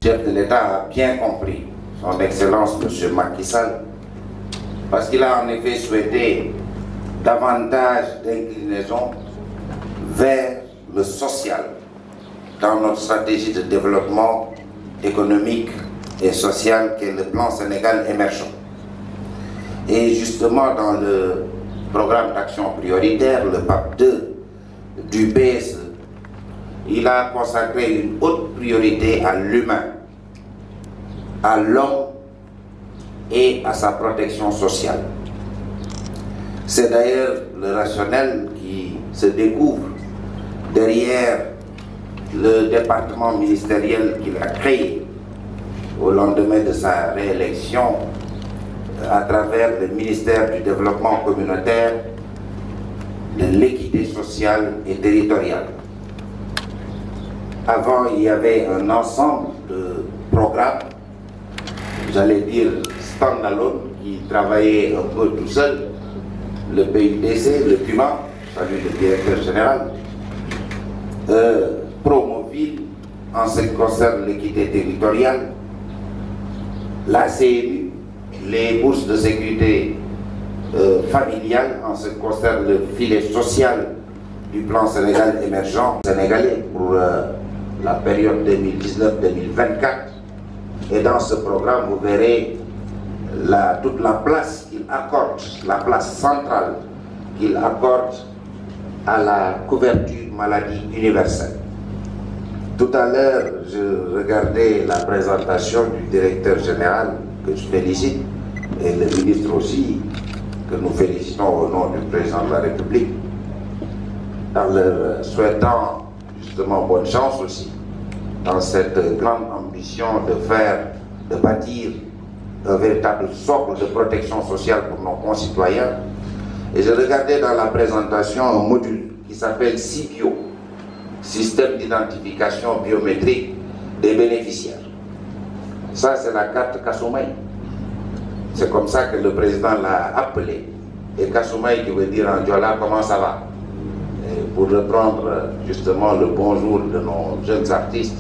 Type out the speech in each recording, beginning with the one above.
chef de l'État a bien compris, son Excellence M. Macky Sall, parce qu'il a en effet souhaité davantage d'inclinaison vers le social dans notre stratégie de développement économique et social qu'est le plan Sénégal émergent. Et justement dans le programme d'action prioritaire, le PAP 2 du PSE, il a consacré une haute priorité à l'humain, à l'homme et à sa protection sociale. C'est d'ailleurs le rationnel qui se découvre derrière le département ministériel qu'il a créé au lendemain de sa réélection à travers le ministère du Développement communautaire, de l'équité sociale et territoriale. Avant, il y avait un ensemble de programmes, j'allais dire standalone, qui travaillaient un peu tout seul, le PUDC, le PUMA, salut le directeur général, Promoville, en ce qui concerne l'équité territoriale, la CMU, les bourses de sécurité familiale, en ce qui concerne le filet social du plan Sénégal émergent sénégalais pour la période 2019-2024. Et dans ce programme, vous verrez toute la place qu'il accorde, la place centrale qu'il accorde à la couverture maladie universelle. Tout à l'heure, je regardais la présentation du directeur général, que je félicite, et le ministre aussi, que nous félicitons au nom du président de la République, en leur souhaitant justement bonne chance aussi dans cette grande ambition de bâtir un véritable socle de protection sociale pour nos concitoyens. Et je regardais dans la présentation un module qui s'appelle SIBIO, Système d'identification biométrique des bénéficiaires. Ça, c'est la carte Kasumai. C'est comme ça que le président l'a appelé. Et Kasumai qui veut dire en Diola comment ça va. Et pour reprendre justement le bonjour de nos jeunes artistes,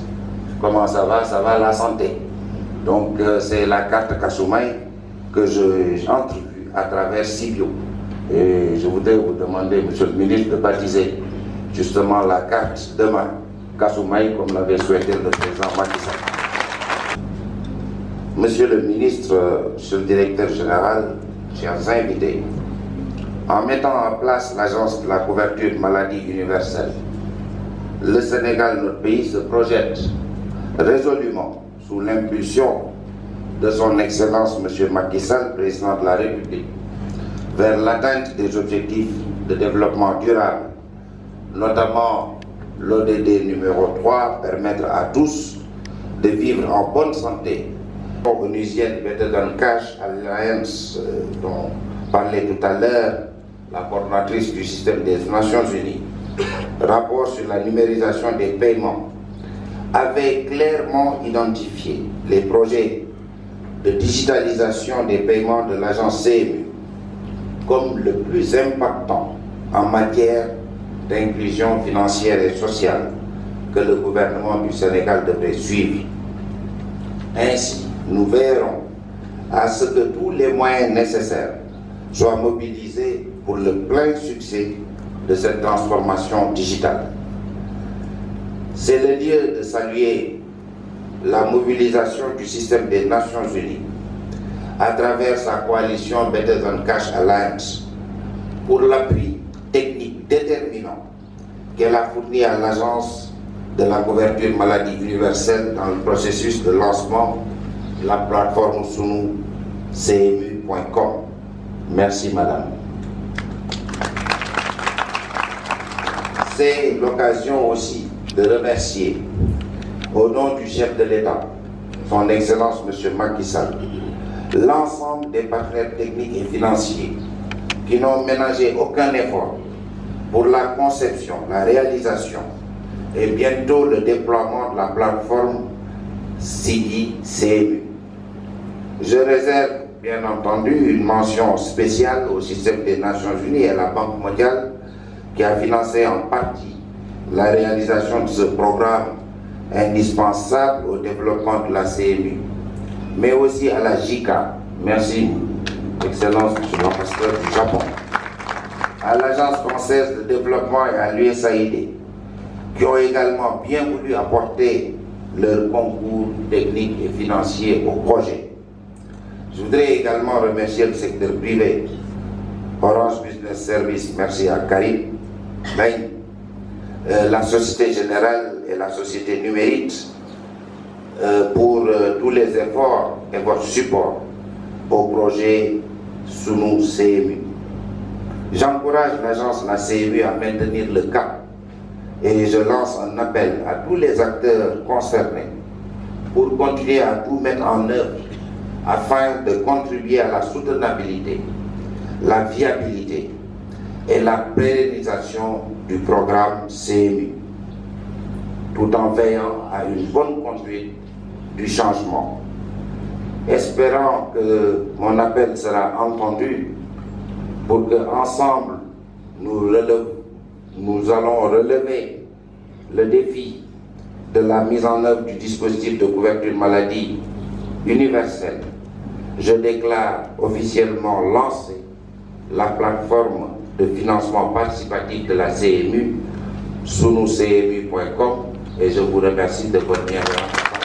comment ça va la santé. Donc c'est la carte Kasumai que j'ai entrevue à travers Sibio. Et je voudrais vous demander, monsieur le ministre, de baptiser justement la carte demain, Kasumai, comme l'avait souhaité le président Macky Sall. Monsieur le ministre, monsieur le directeur général, chers invités, en mettant en place l'Agence de la couverture maladie universelle, le Sénégal, notre pays, se projette résolument sous l'impulsion de son Excellence M. Macky Sall, président de la République, vers l'atteinte des objectifs de développement durable, notamment l'ODD numéro 3, permettre à tous de vivre en bonne santé. Onusienne Better Than Cash Alliance, dont parlait tout à l'heure la coordinatrice du système des Nations Unies, rapport sur la numérisation des paiements, avait clairement identifié les projets de digitalisation des paiements de l'agence CMU comme le plus impactant en matière d'inclusion financière et sociale que le gouvernement du Sénégal devrait suivre. Ainsi, nous verrons à ce que tous les moyens nécessaires soient mobilisés pour le plein succès de cette transformation digitale. C'est le lieu de saluer la mobilisation du système des Nations Unies à travers sa coalition Better Than Cash Alliance pour l'appui technique déterminant qu'elle a fourni à l'Agence de la couverture maladie universelle dans le processus de lancement de la plateforme Sunu CMU.com. Merci madame. C'est l'occasion aussi de remercier au nom du chef de l'État, son Excellence M. Macky Sall, l'ensemble des partenaires techniques et financiers qui n'ont ménagé aucun effort pour la conception, la réalisation et bientôt le déploiement de la plateforme CMU. Je réserve bien entendu une mention spéciale au système des Nations Unies et à la Banque mondiale qui a financé en partie la réalisation de ce programme indispensable au développement de la CMU, mais aussi à la JICA. Merci, Excellence, Monsieur l'ambassadeur du Japon, à l'Agence française de développement et à l'USAID, qui ont également bien voulu apporter leur concours technique et financier au projet. Je voudrais également remercier le secteur privé, Orange Business Service, merci à Karim, la Société Générale et la Société Numérique pour tous les efforts et votre support au projet Sunu CMU. J'encourage l'agence, la CMU, à maintenir le cap et je lance un appel à tous les acteurs concernés pour continuer à tout mettre en œuvre afin de contribuer à la soutenabilité, la viabilité et la pérennisation du programme CMU, tout en veillant à une bonne conduite du changement. Espérant que mon appel sera entendu pour qu'ensemble nous allons relever le défi de la mise en œuvre du dispositif de couverture maladie universelle. Je déclare officiellement lancée la plateforme de financement participatif de la CMU, sunucmu.com, et je vous remercie de votre bienveillance.